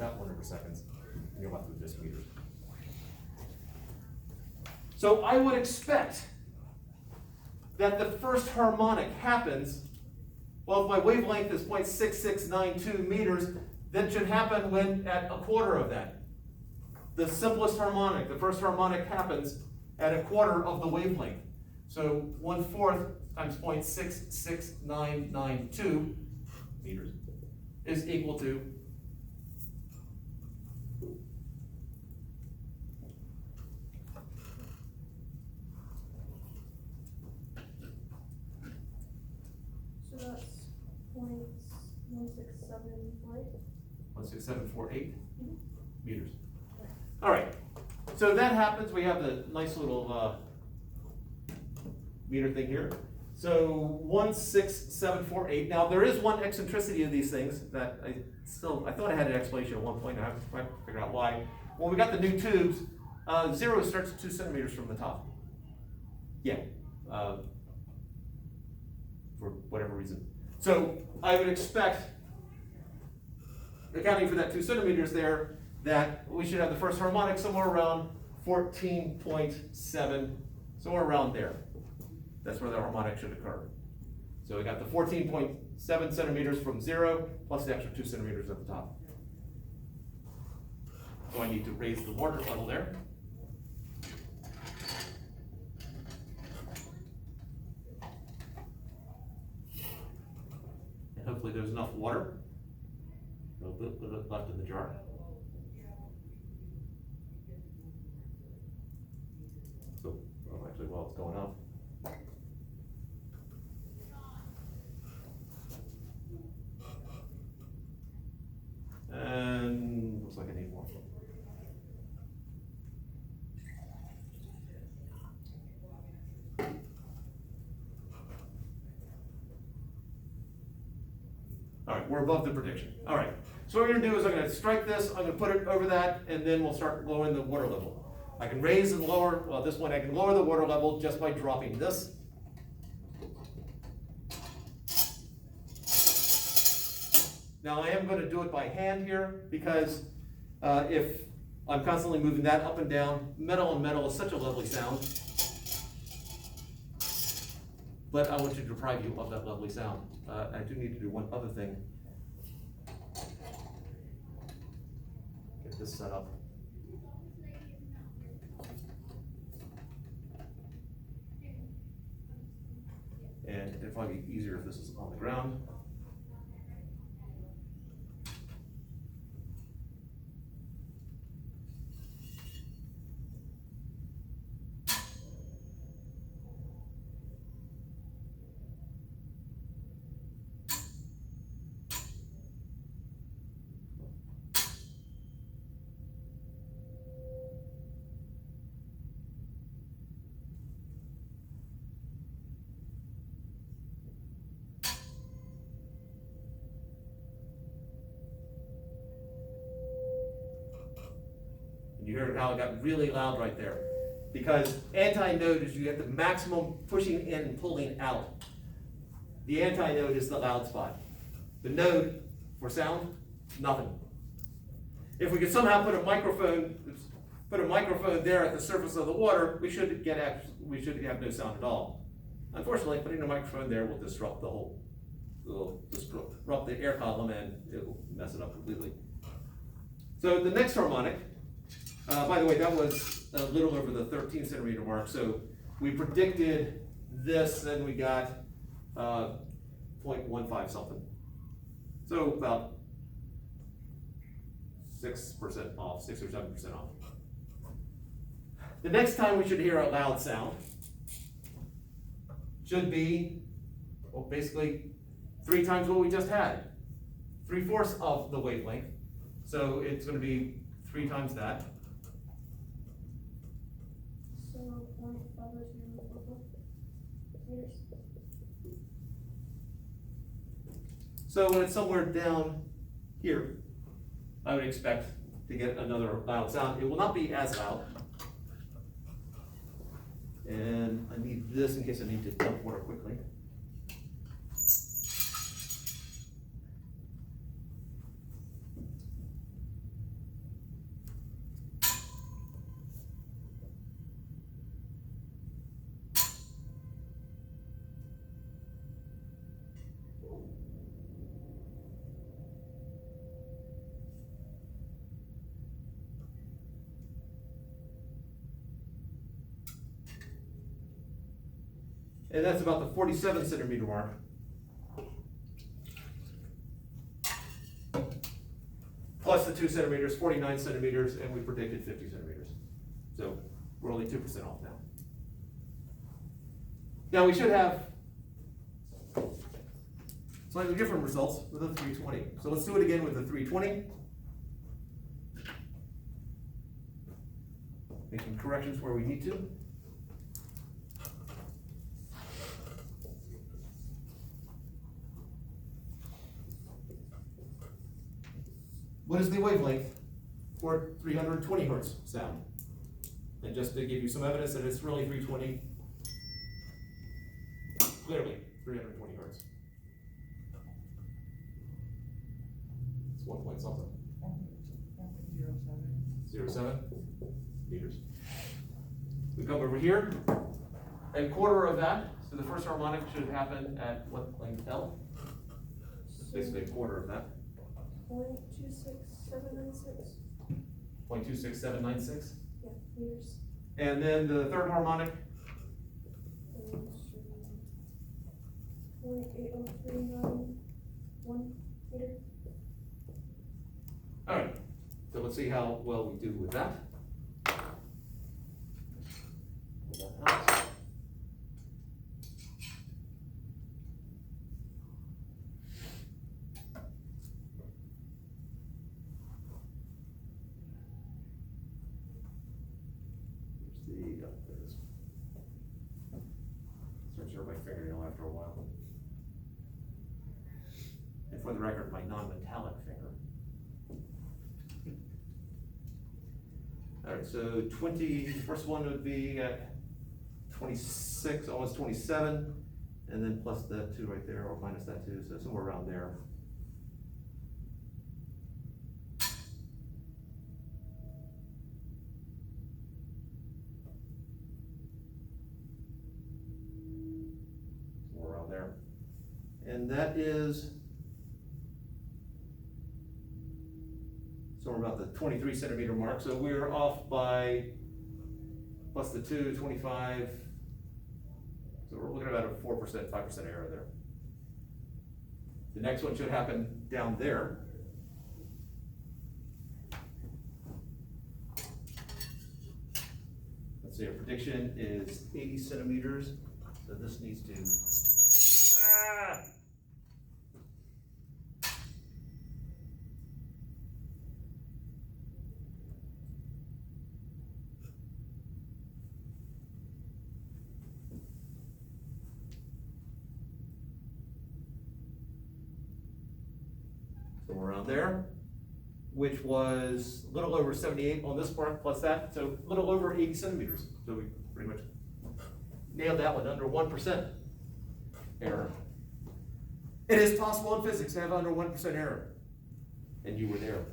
that 100 seconds, and you're left with just meters. So I would expect that the first harmonic happens, well, if my wavelength is 0.6692 meters, that should happen when at a quarter of that. The simplest harmonic, the first harmonic happens at a quarter of the wavelength. So 1/4 times 0.66992 meters is equal to so that's 0.16748. 16748 meters. All right, so that happens. We have the nice little meter thing here. So 16748. Now there is one eccentricity of these things that I thought I had an explanation at one point. I have to figure out why. When we got the new tubes, 0 starts 2 centimeters from the top. Yeah, for whatever reason. So I would expect, accounting for that 2 centimeters there, that we should have the first harmonic somewhere around 14.7, somewhere around there. That's where the harmonic should occur. So we got the 14.7 centimeters from 0, plus the extra 2 centimeters at the top. So I need to raise the water level there. And hopefully there's enough water. A little bit left in the jar. So, well, actually, while it's going up. And looks like I need more. All right, we're above the prediction. All right, so what we're gonna do is I'm gonna strike this, I'm gonna put it over that, and then we'll start lowering the water level. I can raise and lower, well, this one I can lower the water level just by dropping this. Now I am going to do it by hand here because if I'm constantly moving that up and down, metal on metal is such a lovely sound. But I want to deprive you of that lovely sound. I do need to do one other thing. Get this set up. And it'd probably be easier if this is on the ground. You heard how it got really loud right there. Because anti-node is you get the maximum pushing in and pulling out. The anti-node is the loud spot. The node for sound, nothing. If we could somehow put a microphone there at the surface of the water, we should have no sound at all. Unfortunately, putting a microphone there will disrupt the whole, it'll disrupt the air column and it will mess it up completely. So the next harmonic, by the way, that was a little over the 13 centimeter mark. So we predicted this and we got 0.15 something. So about 6% off, 6 or 7% off. The next time we should hear a loud sound should be, well, basically 3 times what we just had. 3/4 of the wavelength. So it's going to be 3 times that. So 0.502 meters. So when it's somewhere down here, I would expect to get another loud sound. It will not be as loud. And I need this in case I need to dump water quickly. And that's about the 47 centimeter mark. Plus the 2 centimeters, 49 centimeters, and we predicted 50 centimeters. So we're only 2% off now. Now we should have slightly different results with a 320. So let's do it again with the 320. Making corrections where we need to. What is the wavelength for 320 hertz sound? And just to give you some evidence that it's really 320, clearly 320 hertz. It's 1 point something. 0.07 meters. We come over here, a quarter of that, so the first harmonic should happen at what length L? It's basically a quarter of that. 0.26796. 0.26796. Yeah, meters. And then the third harmonic, 0.80391 meter. all right, so let's see how well we do with that. Pull that out. Here's the, there it is. Search over my fingernail after a while. And for the record, my non-metallic finger. All right, so 20, the first one would be at 26, almost 27, and then plus that 2 right there, or minus that 2, so somewhere around there. Somewhere around there. And that is somewhere about the 23 centimeter mark, so we're off by plus the 2, 25. So we're looking at about a 4%, 5% error there. The next one should happen down there. Let's see, our prediction is 80 centimeters, so this needs to, somewhere around there, which was a little over 78 on this part plus that, so a little over 80 centimeters. So we pretty much nailed that one, under 1% error. It is possible in physics to have under 1% error, and you were there.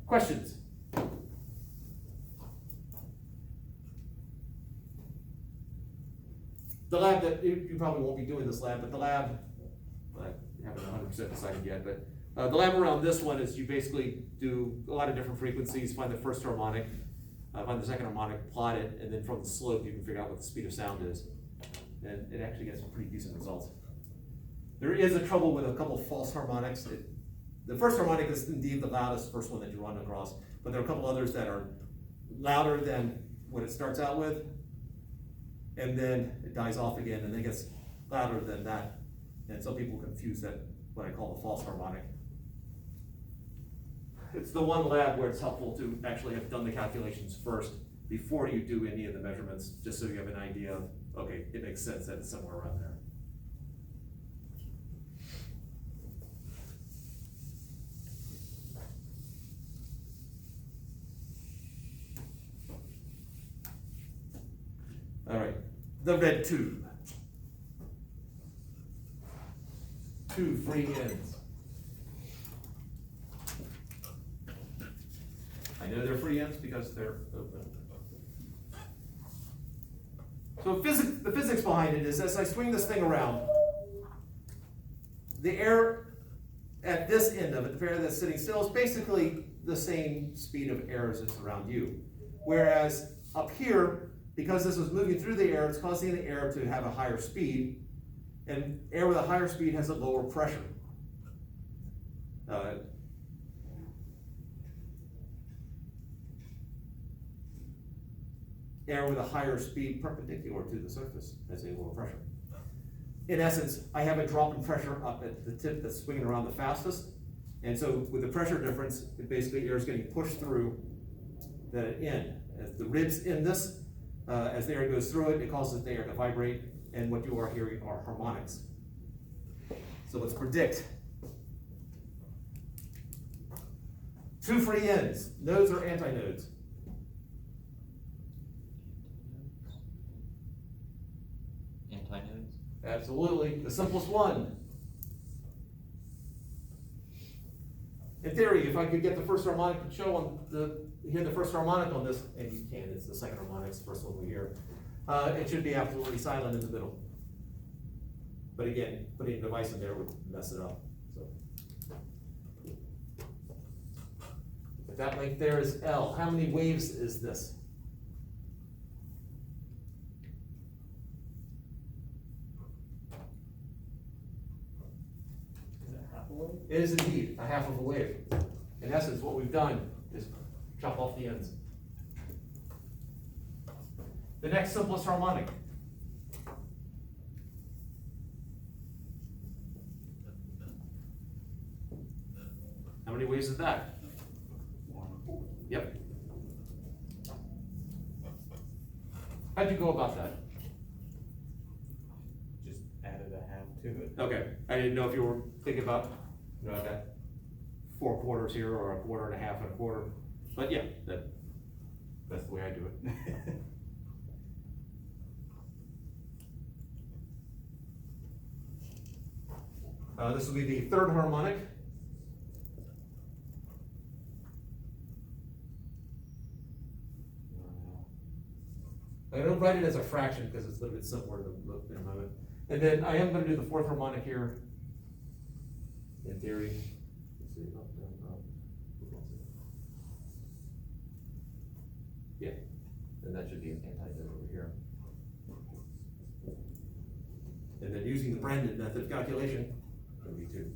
Questions? The lab that, you probably won't be doing this lab, but the lab, I haven't 100% decided yet, but the lab around this one is you basically do a lot of different frequencies, find the first harmonic, find the second harmonic, plot it, and then from the slope you can figure out what the speed of sound is. And it actually gets some pretty decent results. There is a trouble with a couple of false harmonics. The first harmonic is indeed the loudest first one that you run across, but there are a couple others that are louder than what it starts out with, and then it dies off again, and then it gets louder than that. And some people confuse that, what I call the false harmonic. It's the one lab where it's helpful to actually have done the calculations first before you do any of the measurements, just so you have an idea of, okay, it makes sense that it's somewhere around there. All right, the red tube. 2 free ends. I know they're free ends because they're open. So the physics behind it is, as I swing this thing around, the air at this end of it, the air that's sitting still, is basically the same speed of air as it's around you. Whereas up here, because this is moving through the air, it's causing the air to have a higher speed, and air with a higher speed has a lower pressure. Air with a higher speed perpendicular to the surface has a lower pressure. In essence, I have a drop in pressure up at the tip that's swinging around the fastest, and so with the pressure difference, it basically air is getting pushed through the end. As the ribs in this, as the air goes through it, it causes the air to vibrate, and what you are hearing are harmonics. So let's predict. Two free ends, nodes or antinodes? Antinodes? Absolutely, the simplest one. In theory, if I could get the first harmonic to show on hear the first harmonic on this, and you can, it's the second harmonic, it's the first one we hear, it should be absolutely silent in the middle. But again, putting a device in there would mess it up, so. If that length there is L, how many waves is this? Is it half a wave? It is indeed a half of a wave. In essence, what we've done is chop off the ends. The next simplest harmonic. How many waves is that? Yep. How'd you go about that? Just added a half to it. Okay, I didn't know if you were thinking about, you know, I got 4 quarters here, or a quarter and a half and a quarter, but yeah, that's the way I do it. This will be the third harmonic. I'm gonna write it as a fraction because it's a little bit simpler to look in a moment. And then I am gonna do the fourth harmonic here, in theory. Let's see, up, down, up. Yeah, and that should be an antinode over here. And then using the Brandon method of calculation, it'll be 2.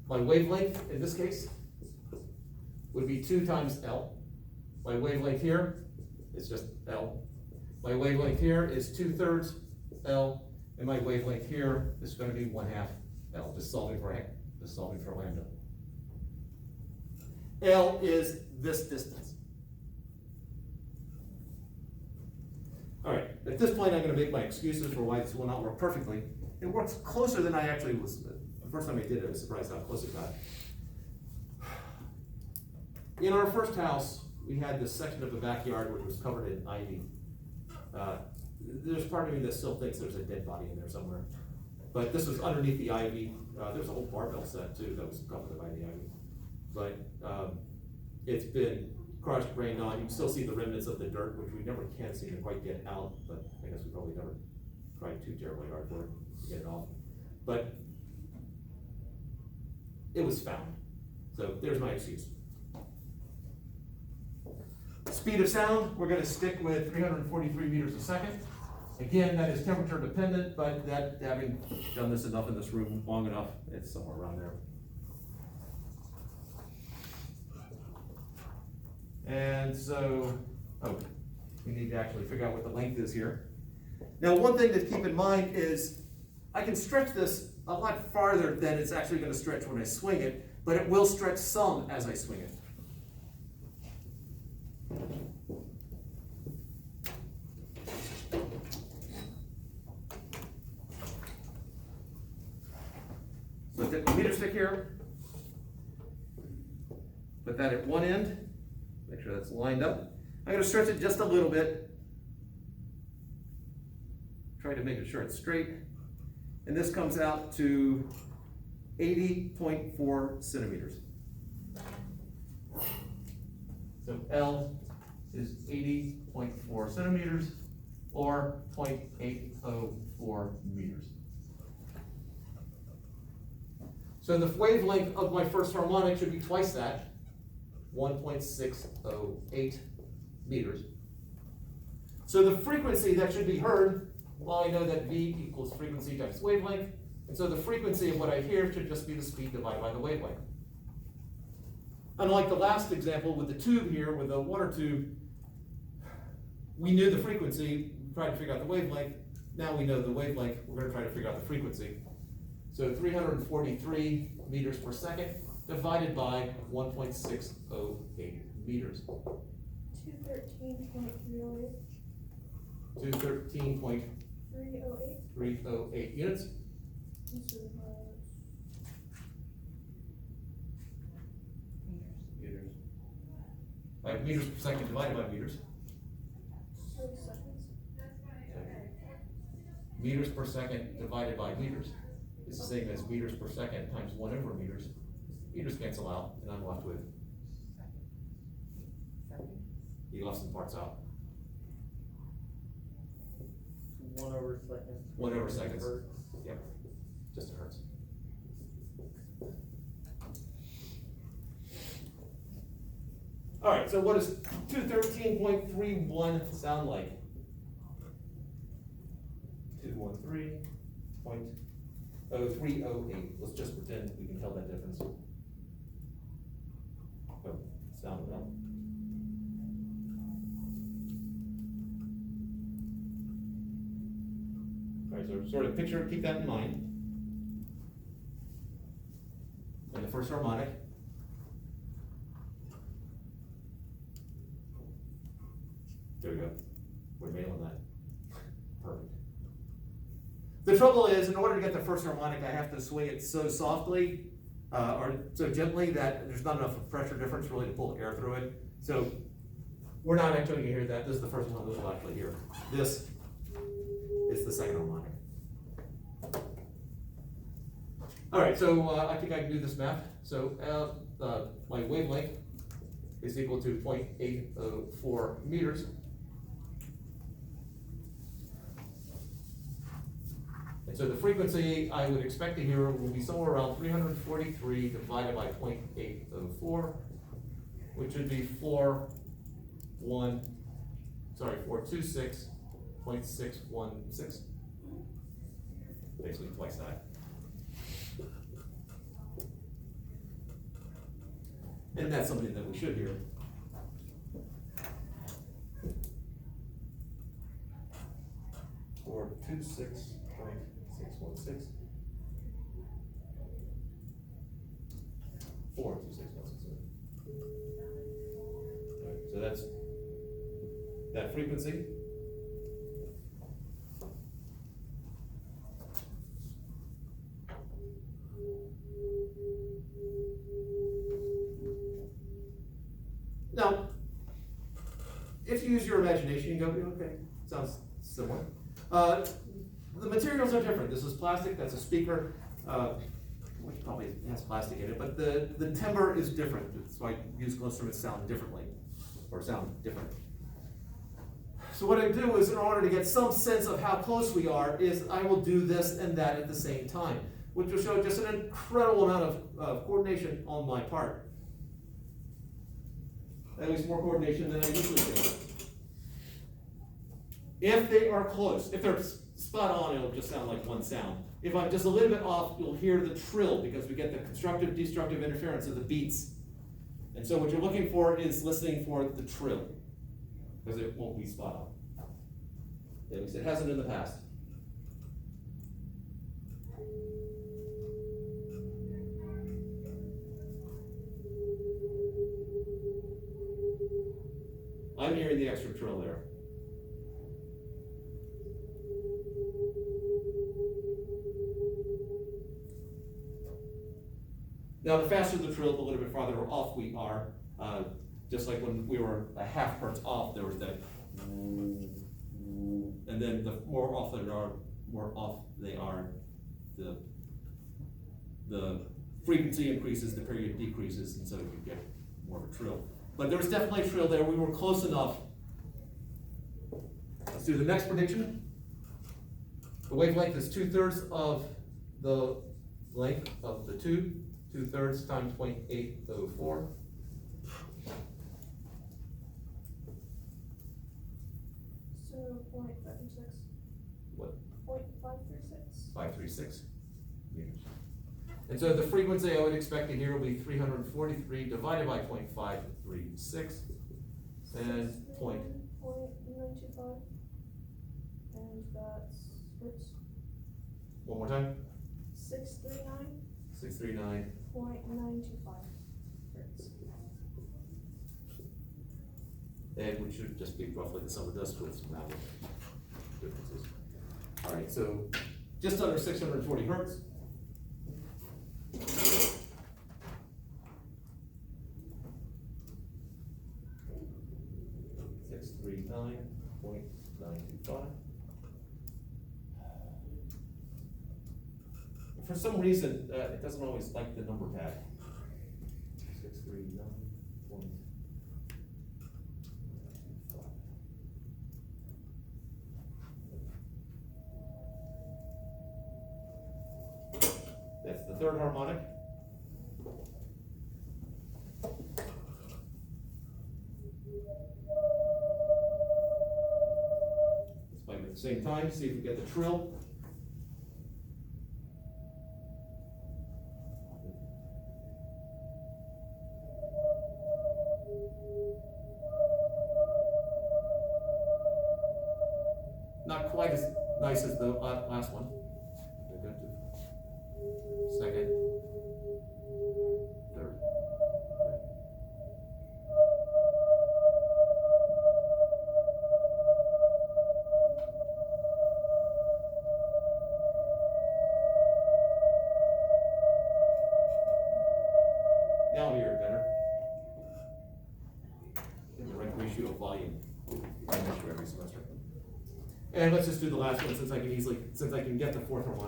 My wavelength, in this case, would be 2 times L. My wavelength here is just L. My wavelength here is 2/3 L, and my wavelength here is gonna be 1/2 L, just solving for lambda. L is this distance. All right, at this point, I'm gonna make my excuses for why this will not work perfectly. It works closer than I actually was. The first time I did it, I was surprised how close it got. In our first house, we had this section of the backyard which was covered in ivy. There's part of me that still thinks there's a dead body in there somewhere. But this was underneath the ivy. There's a whole barbell set too that was covered by the ivy. But it's been crushed, rained on. You can still see the remnants of the dirt, which we never can seem to quite get out, but I guess we probably never tried too terribly hard for it to get it off. But it was found. So there's my excuse. Speed of sound, we're gonna stick with 343 meters a second. Again, that is temperature dependent, but that, having done this enough in this room long enough, it's somewhere around there. And so, we need to actually figure out what the length is here. Now, one thing to keep in mind is I can stretch this a lot farther than it's actually gonna stretch when I swing it, but it will stretch some as I swing it. So take the meter stick here, put that at one end, make sure that's lined up. I'm gonna stretch it just a little bit. Try to make sure it's straight. And this comes out to 80.4 centimeters. So L is 80.4 centimeters, or 0.804 meters. So the wavelength of my first harmonic should be twice that, 1.608 meters. So the frequency that should be heard, well, I know that V equals frequency times wavelength, and so the frequency of what I hear should just be the speed divided by the wavelength. Unlike the last example with the tube here, with the water tube, we knew the frequency, tried to figure out the wavelength. Now we know the wavelength, we're going to try to figure out the frequency. So 343 meters per second divided by 1.608 meters. 213.308. 213.308 units. Meters. Like meters per second divided by meters. Seconds. Meters per second divided by meters is the same as meters per second times 1 over meters. Meters cancel out, and I'm left with, you left some parts out. 1 over second. 1 over seconds. Yep, just a hertz. All right, so what does 213.31 sound like? 213.0308. Let's just pretend we can tell that difference. Oh, sound well. All right, so sort of picture, keep that in mind. And the first harmonic. There we go. We're nailing that. Perfect. The trouble is, in order to get the first harmonic, I have to swing it so softly, or so gently that there's not enough pressure difference really to pull air through it. So we're not actually gonna hear that. This is the first one that we'll actually hear. This is the second harmonic. All right, so I think I can do this math. So my wavelength is equal to 0.804 meters. And so the frequency I would expect to hear will be somewhere around 343 divided by 0.804, which would be 426.616. Basically twice that. And that's something that we should hear. Or 26.616. 426.167. Alright, so that's that frequency. Now, if you use your imagination, you go, okay, sounds similar. The materials are different. This is plastic, that's a speaker, which probably has plastic in it, but the timbre is different. So musical instruments sound differently, or sound different. So what I do is, in order to get some sense of how close we are, is I will do this and that at the same time, which will show just an incredible amount of coordination on my part. At least more coordination than I usually do. If they are close, if they're spot on, it'll just sound like one sound. If I'm just a little bit off, you'll hear the trill because we get the constructive, destructive interference of the beats. And so what you're looking for is listening for the trill, because it won't be spot on. At least it hasn't in the past. I'm hearing the extra trill there. Now, the faster the trill, the little bit farther off we are. Just like when we were a half hertz off, there was that, and then the more off they are, the frequency increases, the period decreases, and so you get more of a trill. But there was definitely a trill there. We were close enough let's do the next prediction. The wavelength is 2/3 of the length of the tube, 2/3 times 0.804. So 0.536. What? 0.536. 536 meters. And so the frequency I would expect to hear will be 343 divided by 0.536, and point. 0.925. And that's, oops, One more time, 639.925 639. hertz. And which should just be roughly the sum of this with some math differences. All right, so just under 640 hertz. $639.925. For some reason, it doesn't always like the number pad. 639.925. That's the third harmonic. Let's play them at the same time, see if we get the trill. Not quite as nice as the last one. Second, third. Now I hear it better. In the right ratio of volume. I measure every semester. And let's just do the last one since I can get the fourth harmonic.